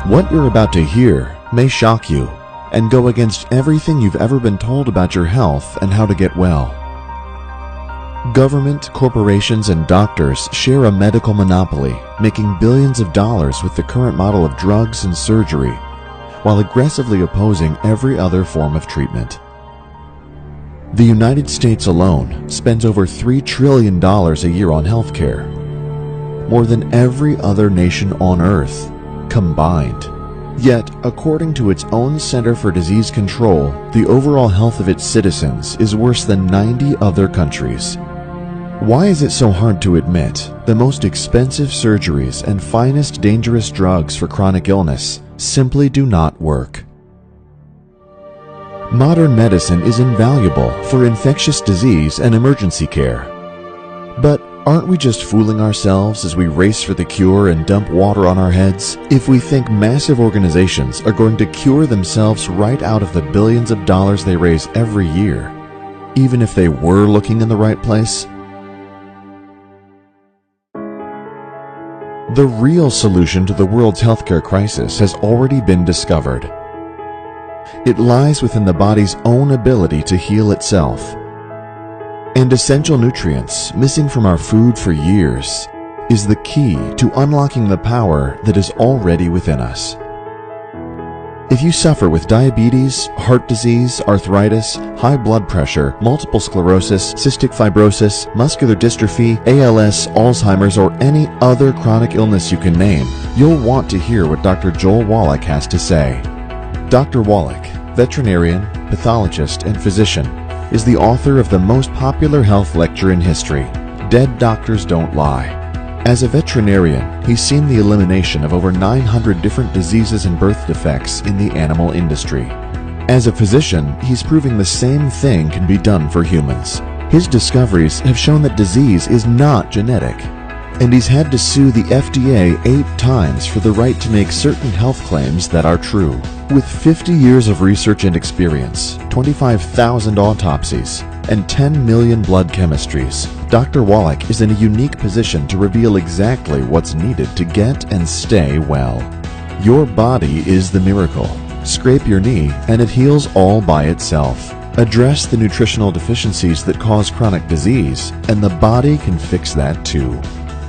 What you're about to hear may shock you and go against everything you've ever been told about your health and how to get well. Government, corporations, and doctors share a medical monopoly, making billions of dollars with the current model of drugs and surgery, while aggressively opposing every other form of treatment. The United States alone spends over $3 trillion a year on healthcare, more than every other nation on Earth combined. Yet, according to its own Center for Disease Control, the overall health of its citizens is worse than 90 other countries. Why is it so hard to admit the most expensive surgeries and finest dangerous drugs for chronic illness simply do not work? Modern medicine is invaluable for infectious disease and emergency care. But aren't we just fooling ourselves as we race for the cure and dump water on our heads if we think massive organizations are going to cure themselves right out of the billions of dollars they raise every year, even if they were looking in the right place? The real solution to the world's healthcare crisis has already been discovered. It lies within the body's own ability to heal itself. And essential nutrients missing from our food for years is the key to unlocking the power that is already within us. If you suffer with diabetes, heart disease, arthritis, high blood pressure, multiple sclerosis, cystic fibrosis, muscular dystrophy, ALS, Alzheimer's, or any other chronic illness you can name, you'll want to hear what Dr. Joel Wallach has to say. Dr. Wallach, veterinarian, pathologist, and physician, is the author of the most popular health lecture in history, Dead Doctors Don't Lie. As a veterinarian, he's seen the elimination of over 900 different diseases and birth defects in the animal industry. As a physician, he's proving the same thing can be done for humans. His discoveries have shown that disease is not genetic, and he's had to sue the FDA 8 times for the right to make certain health claims that are true. With 50 years of research and experience, 25,000 autopsies, and 10 million blood chemistries, Dr. Wallach is in a unique position to reveal exactly what's needed to get and stay well. Your body is the miracle. Scrape your knee and it heals all by itself. Address the nutritional deficiencies that cause chronic disease, and the body can fix that too.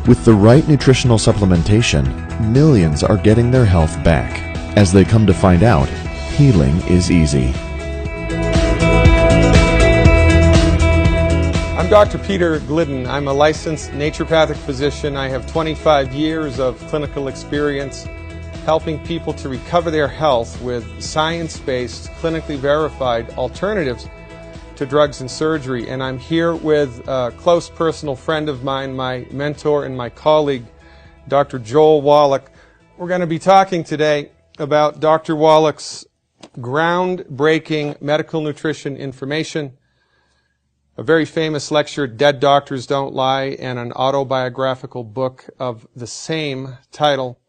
With the right nutritional supplementation, millions are getting their health back. As they come to find out, healing is easy. I'm Dr. Peter Glidden. I'm a licensed naturopathic physician. I have 25 years of clinical experience helping people to recover their health with science-based, clinically verified alternatives to drugs and surgery. And I'm here with a close personal friend of mine, my mentor and my colleague, Dr. Joel Wallach. We're going to be talking today about Dr. Wallach's groundbreaking medical nutrition information, a very famous lecture, Dead Doctors Don't Lie, and an autobiographical book of the same title.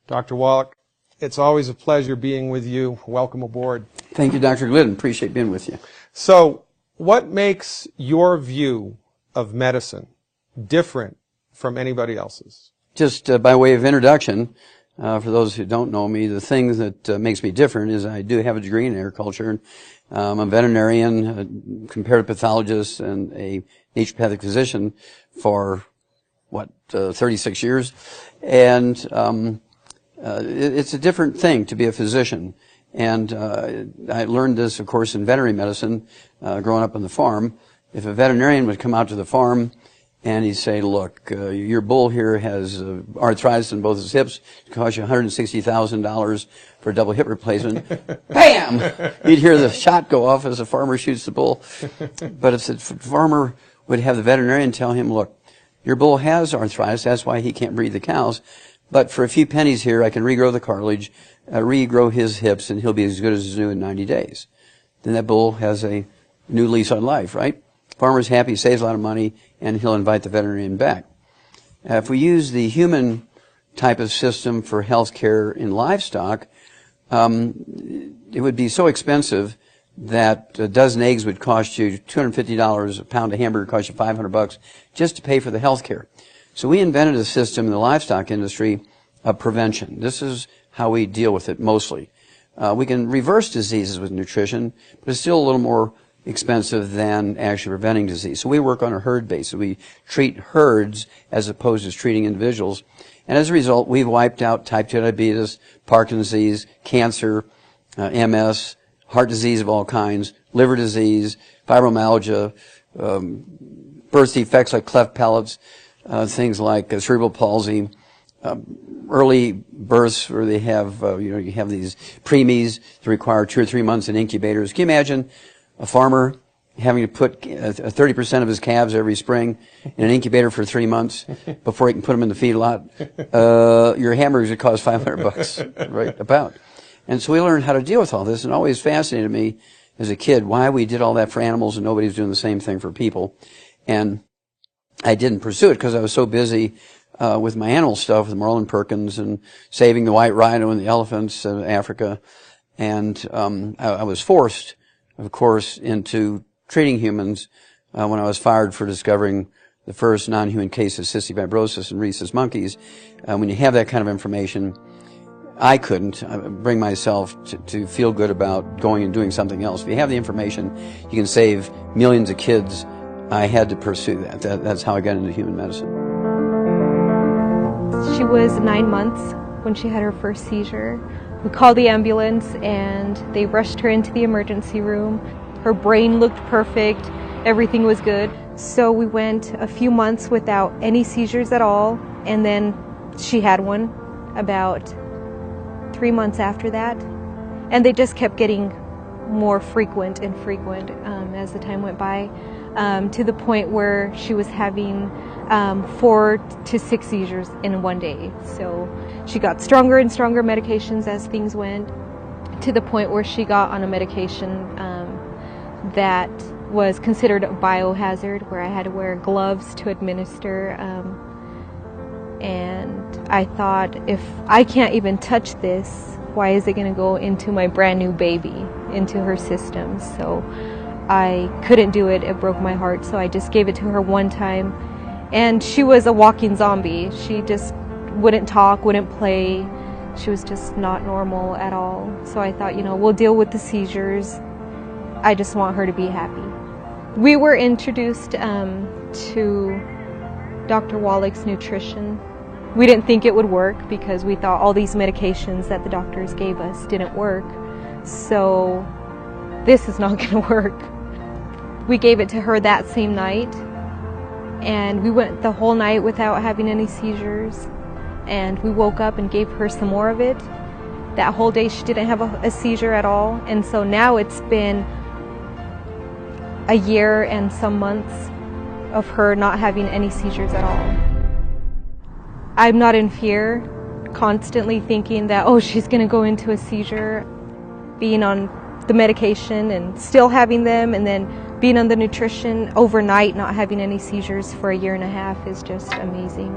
Dr. Wallach, it's always a pleasure being with you. Welcome aboard. Thank you, Dr. Glidden. Appreciate being with you. So, what makes your view of medicine different from anybody else's? Just by way of introduction, for those who don't know me, the thing that makes me different is I do have a degree in agriculture. I'm a veterinarian, a comparative pathologist, and a naturopathic physician for, 36 years. And it's a different thing to be a physician. And I learned this, of course, in veterinary medicine, growing up on the farm. If a veterinarian would come out to the farm and he'd say, look, your bull here has arthritis in both his hips. It costs you $160,000 for a double hip replacement. Bam! You'd hear the shot go off as the farmer shoots the bull. But if the farmer would have the veterinarian tell him, look, your bull has arthritis, that's why he can't breed the cows. But for a few pennies here, I can regrow the cartilage, regrow his hips, and he'll be as good as new in 90 days. Then that bull has a new lease on life, right? Farmer's happy, saves a lot of money, and he'll invite the veterinarian back. If we use the human type of system for health care in livestock, it would be so expensive that a dozen eggs would cost you $250, a pound of hamburger cost you $500 just to pay for the health care. So we invented a system in the livestock industry of prevention. This is how we deal with it mostly. We can reverse diseases with nutrition, but it's still a little more expensive than actually preventing disease. So we work on a herd basis. We treat herds as opposed to treating individuals. And as a result, we've wiped out type 2 diabetes, Parkinson's disease, cancer, MS, heart disease of all kinds, liver disease, fibromyalgia, birth defects like cleft palates, things like cerebral palsy, early births where they have, you have these preemies that require 2 or 3 months in incubators. Can you imagine a farmer having to put 30% of his calves every spring in an incubator for 3 months before he can put them in the feedlot? Your hamburgers would cost $500, right, about. And so we learned how to deal with all this, and it always fascinated me as a kid why we did all that for animals and nobody was doing the same thing for people. And I didn't pursue it because I was so busy with my animal stuff, with Marlin Perkins and saving the white rhino and the elephants in Africa. And I was forced, of course, into treating humans when I was fired for discovering the first non-human case of cystic fibrosis in rhesus monkeys. When you have that kind of information, I couldn't bring myself to feel good about going and doing something else. If you have the information, you can save millions of kids. I had to pursue that. That's how I got into human medicine. She was 9 months when she had her first seizure. We called the ambulance and they rushed her into the emergency room. Her brain looked perfect. Everything was good. So we went a few months without any seizures at all, and then she had one about 3 months after that. And they just kept getting more frequent and frequent as the time went by, to the point where she was having 4 to 6 seizures in one day. So she got stronger and stronger medications as things went, to the point where she got on a medication that was considered a biohazard, where I had to wear gloves to administer. And I thought, if I can't even touch this, why is it going to go into my brand new baby, into her system? So I couldn't do it. It broke my heart. So I just gave it to her one time. And she was a walking zombie. She just wouldn't talk, wouldn't play. She was just not normal at all. So I thought, we'll deal with the seizures. I just want her to be happy. We were introduced to Dr. Wallach's nutrition. We didn't think it would work because we thought all these medications that the doctors gave us didn't work. So this is not going to work. We gave it to her that same night, and we went the whole night without having any seizures. And we woke up and gave her some more of it. That whole day she didn't have a seizure at all. And so now it's been a year and some months of her not having any seizures at all. I'm not in fear, constantly thinking that, she's going to go into a seizure. Being on the medication and still having them, and then being on the nutrition overnight, not having any seizures for a year and a half is just amazing.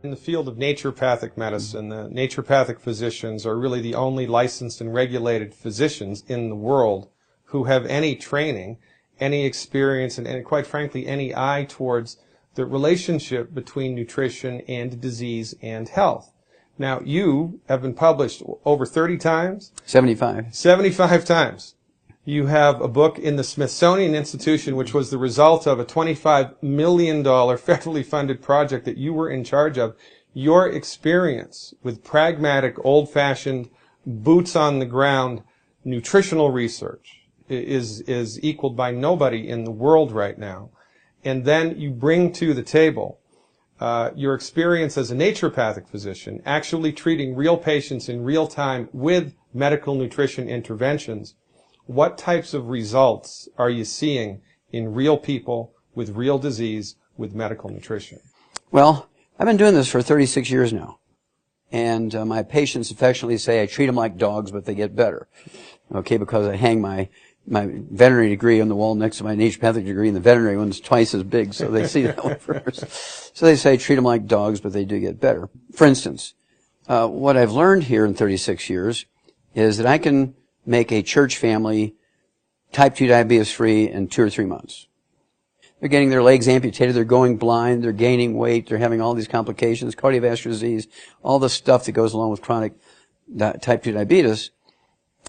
In the field of naturopathic medicine, the naturopathic physicians are really the only licensed and regulated physicians in the world who have any training, any experience, and quite frankly, any eye towards the relationship between nutrition and disease and health. Now, you have been published over 30 times? 75. 75 times. You have a book in the Smithsonian Institution, which was the result of a $25 million federally funded project that you were in charge of. Your experience with pragmatic, old-fashioned, boots-on-the-ground nutritional research is equaled by nobody in the world right now. And then you bring to the table your experience as a naturopathic physician, actually treating real patients in real time with medical nutrition interventions. What types of results are you seeing in real people with real disease with medical nutrition? Well, I've been doing this for 36 years now. And my patients affectionately say I treat them like dogs, but they get better. Okay, because I hang my veterinary degree on the wall next to my naturopathic degree, and the veterinary one's twice as big, so they see that one first. So they say treat them like dogs, but they do get better. For instance, what I've learned here in 36 years is that I can make a church family type 2 diabetes free in 2 or 3 months. They're getting their legs amputated, they're going blind, they're gaining weight, they're having all these complications, cardiovascular disease, all the stuff that goes along with chronic type 2 diabetes.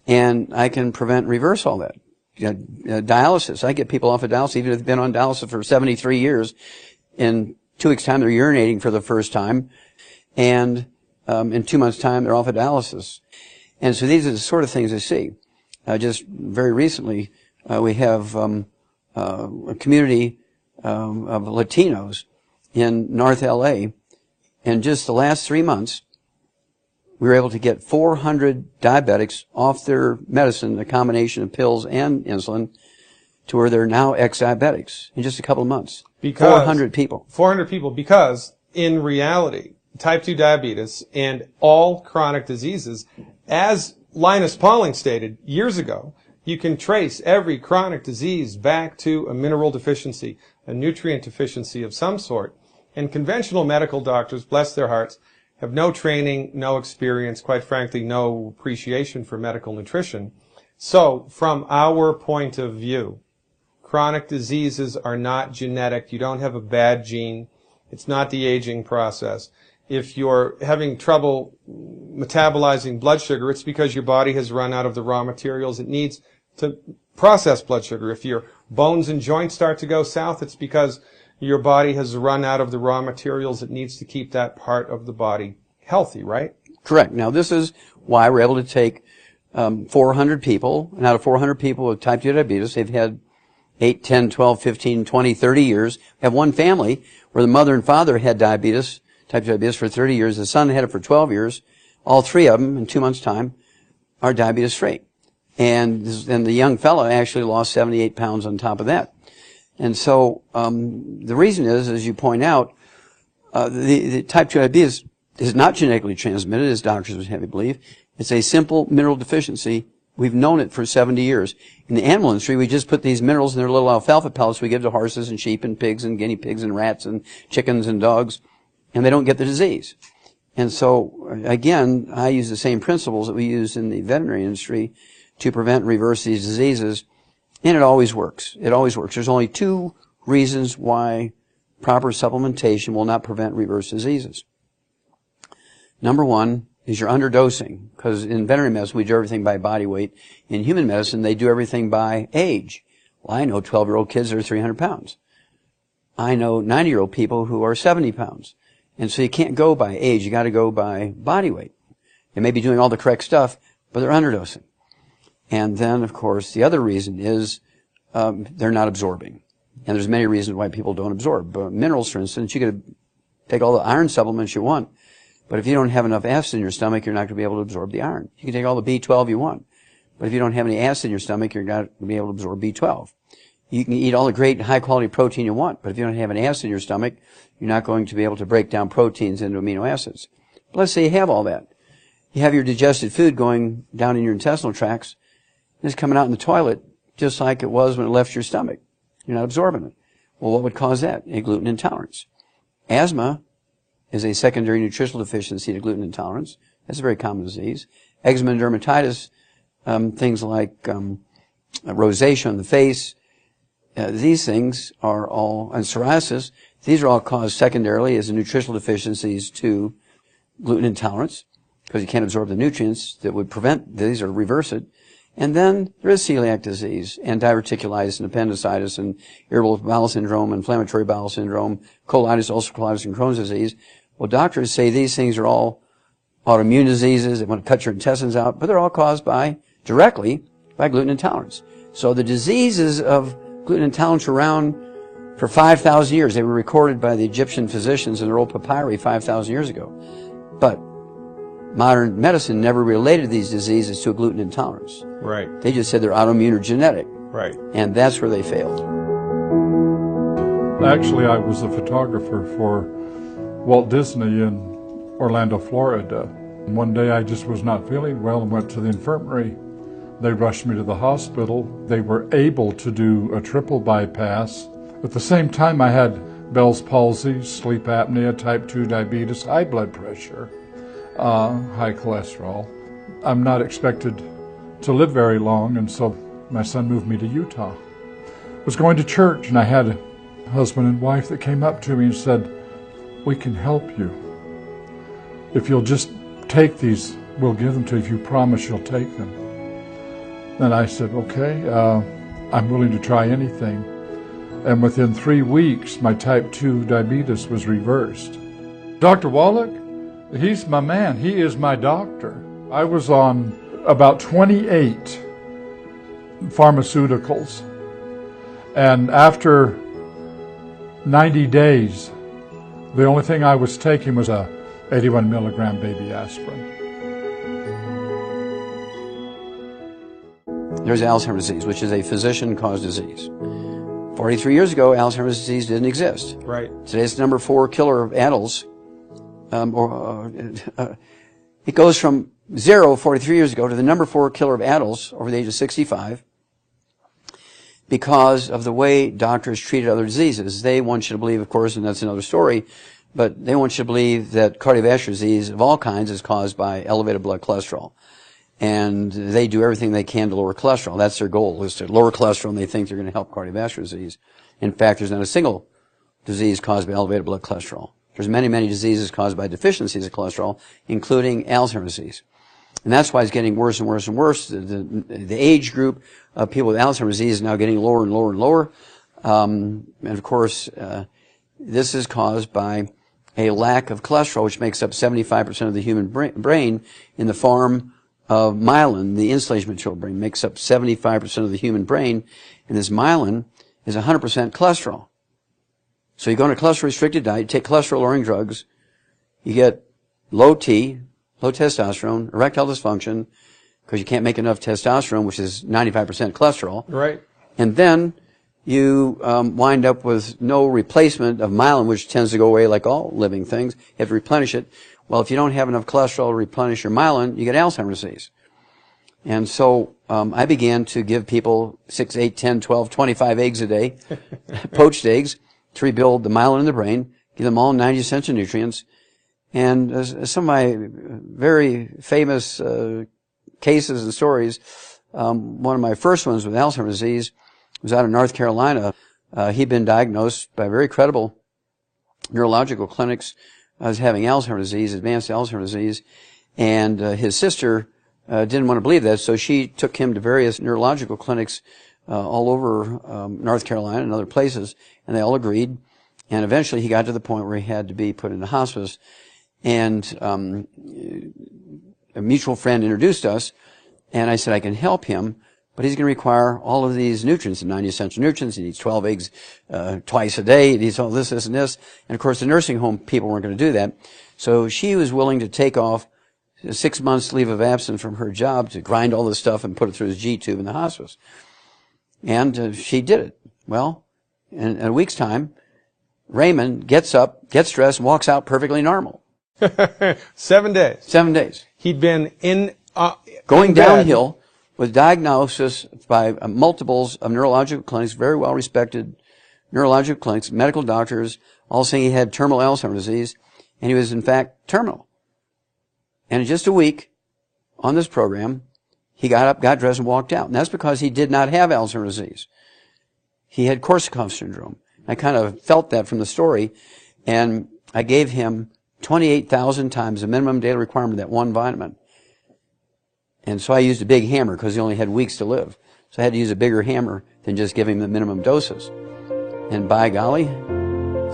And I can prevent and reverse all that. Dialysis. I get people off of dialysis, even if they've been on dialysis for 73 years. In 2 weeks' time, they're urinating for the first time. And in 2 months' time, they're off of dialysis. And so these are the sort of things I see. Just very recently, we have a community of Latinos in North LA. And just the last 3 months, we were able to get 400 diabetics off their medicine, a combination of pills and insulin, to where they're now ex-diabetics in just a couple of months. Because 400 people. 400 people, because in reality, type 2 diabetes and all chronic diseases, as Linus Pauling stated years ago, you can trace every chronic disease back to a mineral deficiency, a nutrient deficiency of some sort. And conventional medical doctors, bless their hearts, have no training, no experience, quite frankly, no appreciation for medical nutrition. So, from our point of view, chronic diseases are not genetic. You don't have a bad gene. It's not the aging process. If you're having trouble metabolizing blood sugar, it's because your body has run out of the raw materials it needs to process blood sugar. If your bones and joints start to go south, it's because your body has run out of the raw materials it needs to keep that part of the body healthy, right? Correct. Now, this is why we're able to take 400 people, and out of 400 people with type 2 diabetes, they've had 8, 10, 12, 15, 20, 30 years. We have one family where the mother and father had diabetes, type 2 diabetes, for 30 years. The son had it for 12 years. All three of them, in 2 months' time, are diabetes-free. And the young fellow actually lost 78 pounds on top of that. And so the reason is, as you point out, the type 2 diabetes is not genetically transmitted, as doctors would have you believe. It's a simple mineral deficiency. We've known it for 70 years. In the animal industry, we just put these minerals in their little alfalfa pellets we give to horses and sheep and pigs and guinea pigs and rats and chickens and dogs, and they don't get the disease. And so, again, I use the same principles that we use in the veterinary industry to prevent and reverse these diseases. And it always works. It always works. There's only 2 reasons why proper supplementation will not prevent and reverse diseases. Number 1 is you're underdosing, because in veterinary medicine we do everything by body weight. In human medicine they do everything by age. Well, I know 12-year-old kids that are 300 pounds. I know 90-year-old people who are 70 pounds. And so you can't go by age. You got to go by body weight. They may be doing all the correct stuff, but they're underdosing. And then, of course, the other reason is they're not absorbing. And there's many reasons why people don't absorb. Minerals, for instance, you could take all the iron supplements you want, but if you don't have enough acid in your stomach, you're not going to be able to absorb the iron. You can take all the B12 you want, but if you don't have any acid in your stomach, you're not going to be able to absorb B12. You can eat all the great high-quality protein you want, but if you don't have any acid in your stomach, you're not going to be able to break down proteins into amino acids. But let's say you have all that. You have your digested food going down in your intestinal tracts, and it's coming out in the toilet just like it was when it left your stomach. You're not absorbing it. Well, what would cause that? A gluten intolerance. Asthma is a secondary nutritional deficiency to gluten intolerance. That's a very common disease. Eczema and dermatitis, things like rosacea on the face, these things are all, and psoriasis, these are all caused secondarily as nutritional deficiencies to gluten intolerance, because you can't absorb the nutrients that would prevent these or reverse it. And then there is celiac disease, and diverticulitis, and appendicitis, and irritable bowel syndrome, inflammatory bowel syndrome, colitis, ulcerative colitis, and Crohn's disease. Well, doctors say these things are all autoimmune diseases. They want to cut your intestines out, but they're all caused directly by gluten intolerance. So the diseases of gluten intolerance were around for 5,000 years. They were recorded by the Egyptian physicians in their old papyri 5,000 years ago. But modern medicine never related these diseases to a gluten intolerance. Right. They just said they're autoimmune or genetic. Right. And that's where they failed. Actually, I was a photographer for Walt Disney in Orlando, Florida. One day I just was not feeling well and went to the infirmary. They rushed me to the hospital. They were able to do a triple bypass. At the same time, I had Bell's palsy, sleep apnea, type 2 diabetes, high blood pressure, high cholesterol. I'm not expected to live very long, and so my son moved me to Utah. I was going to church, and I had husband and wife that came up to me and said, "We can help you. If you'll just take these, we'll give them to you if you promise you'll take them." And I said, "Okay, I'm willing to try anything." And within 3 weeks, my type 2 diabetes was reversed. Dr. Wallach, he's my man. He is my doctor. I was on about 28 pharmaceuticals. And after 90 days, the only thing I was taking was a 81 milligram baby aspirin. There's Alzheimer's disease, which is a physician-caused disease. 43 years ago, Alzheimer's disease didn't exist. Right. Today it's the number 4 killer of adults. It goes from 0 43 years ago to the number 4 killer of adults over the age of 65 because of the way doctors treated other diseases. They want you to believe, of course, and that's another story, but they want you to believe that cardiovascular disease of all kinds is caused by elevated blood cholesterol. And they do everything they can to lower cholesterol. That's their goal, is to lower cholesterol, and they think they're going to help cardiovascular disease. In fact, there's not a single disease caused by elevated blood cholesterol. There's many, many diseases caused by deficiencies of cholesterol, including Alzheimer's disease. And that's why it's getting worse and worse and worse. The age group of people with Alzheimer's disease is now getting lower and lower and lower. And of course, this is caused by a lack of cholesterol, which makes up 75% of the human brain in the form of myelin. The insulation material brain makes up 75% of the human brain, and this myelin is 100% cholesterol. So you go on a cholesterol-restricted diet, you take cholesterol-lowering drugs, you get low T, low testosterone, erectile dysfunction, because you can't make enough testosterone, which is 95% cholesterol. Right. And then you wind up with no replacement of myelin, which tends to go away like all living things. You have to replenish it. Well, if you don't have enough cholesterol to replenish your myelin, you get Alzheimer's disease. And so I began to give people 6, 8, 10, 12, 25 eggs a day, poached eggs, to rebuild the myelin in the brain, give them all 90 essential nutrients. And some of my very famous cases and stories, one of my first ones with Alzheimer's disease was out of North Carolina. He'd been diagnosed by very credible neurological clinics as having Alzheimer's disease, advanced Alzheimer's disease, and his sister didn't want to believe that, so she took him to various neurological clinics all over North Carolina and other places, and they all agreed. And eventually he got to the point where he had to be put into hospice. And a mutual friend introduced us, and I said, I can help him, but he's going to require all of these nutrients, the 90 essential nutrients. He needs 12 eggs twice a day. He needs all this, this, and this. And of course, the nursing home people weren't going to do that. So she was willing to take off 6 months leave of absence from her job to grind all this stuff and put it through his G-tube in the hospice. And she did it. Well, in a week's time, Raymond gets up, gets dressed, and walks out perfectly normal. 7 days. 7 days. He'd been going in downhill with diagnosis by multiples of neurological clinics, very well respected neurological clinics, medical doctors, all saying he had terminal Alzheimer's disease, and he was in fact terminal. And in just a week on this program, he got up, got dressed, and walked out. And that's because he did not have Alzheimer's disease. He had Korsakoff syndrome. I kind of felt that from the story, and I gave him 28,000 times the minimum daily requirement of that one vitamin. And so I used a big hammer because he only had weeks to live. So I had to use a bigger hammer than just give him the minimum doses. And by golly,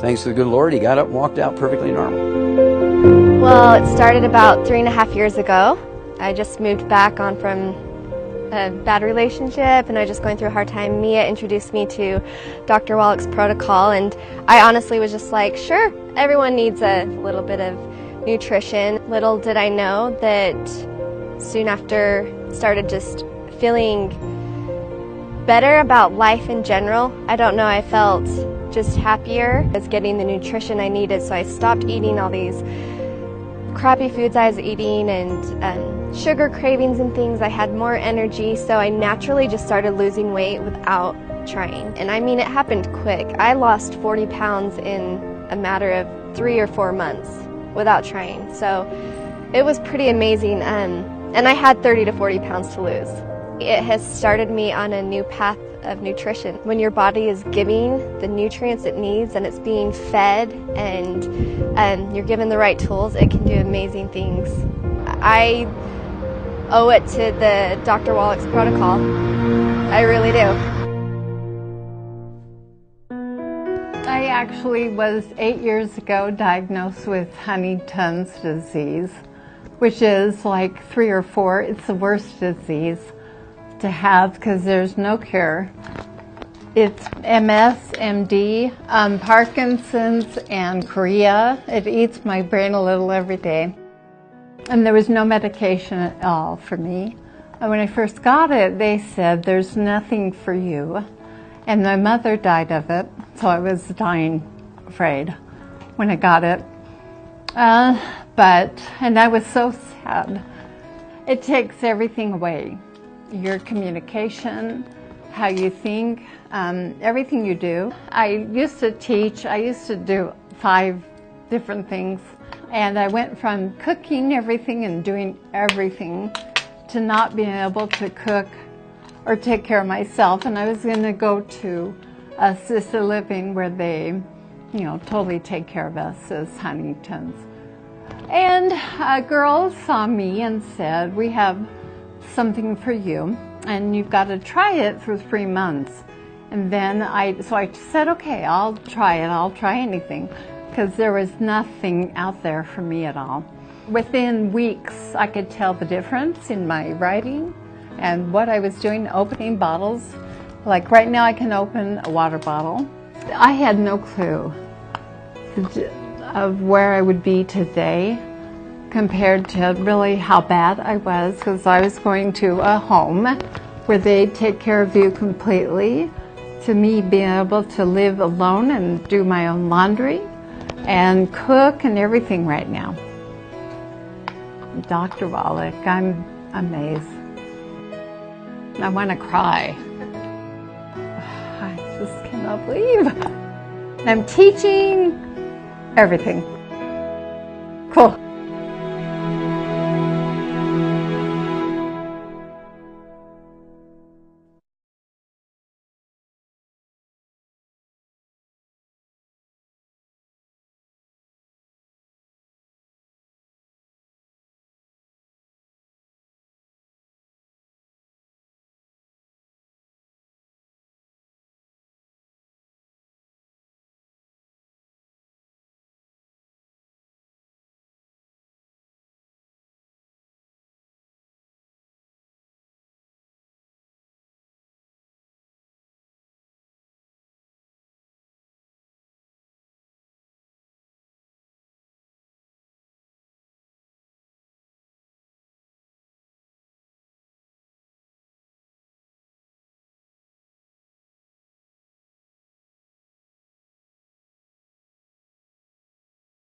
thanks to the good Lord, he got up and walked out perfectly normal. Well, it started about 3.5 years ago. I just moved back on from a bad relationship, and I was just going through a hard time. Mia introduced me to Dr. Wallach's protocol, and I honestly was just like, sure, everyone needs a little bit of nutrition. Little did I know that soon after started just feeling better about life in general. I don't know, I felt just happier. I was getting the nutrition I needed, so I stopped eating all these crappy foods I was eating and sugar cravings and things. I had more energy, so I naturally just started losing weight without trying. And I mean, it happened quick. I lost 40 pounds in a matter of 3 or 4 months without trying. So it was pretty amazing. And I had 30 to 40 pounds to lose. It has started me on a new path of nutrition. When your body is giving the nutrients it needs and it's being fed and you're given the right tools, it can do amazing things. I owe it to the Dr. Wallach's protocol. I really do. I actually was 8 years ago diagnosed with Huntington's disease, which is like 3 or 4. It's the worst disease to have because there's no cure. It's MS, MD, Parkinson's, and chorea. It eats my brain a little every day. And there was no medication at all for me. And when I first got it, they said, there's nothing for you. And my mother died of it, so I was dying afraid when I got it. And I was so sad. It takes everything away. Your communication, how you think, everything you do. I used to teach, I used to do 5 different things. And I went from cooking everything and doing everything to not being able to cook or take care of myself. And I was going to go to assisted living where they, totally take care of us as Huntingtons. And a girl saw me and said, we have something for you and you've got to try it for 3 months. And then I said, okay, I'll try it. I'll try anything, because there was nothing out there for me at all. Within weeks, I could tell the difference in my writing and what I was doing, opening bottles. Like right now, I can open a water bottle. I had no clue of where I would be today compared to really how bad I was, because I was going to a home where they take care of you completely, to me being able to live alone and do my own laundry and cook and everything right now. Dr. Wallach, I'm amazed. I want to cry. I just cannot believe. I'm teaching everything. Cool.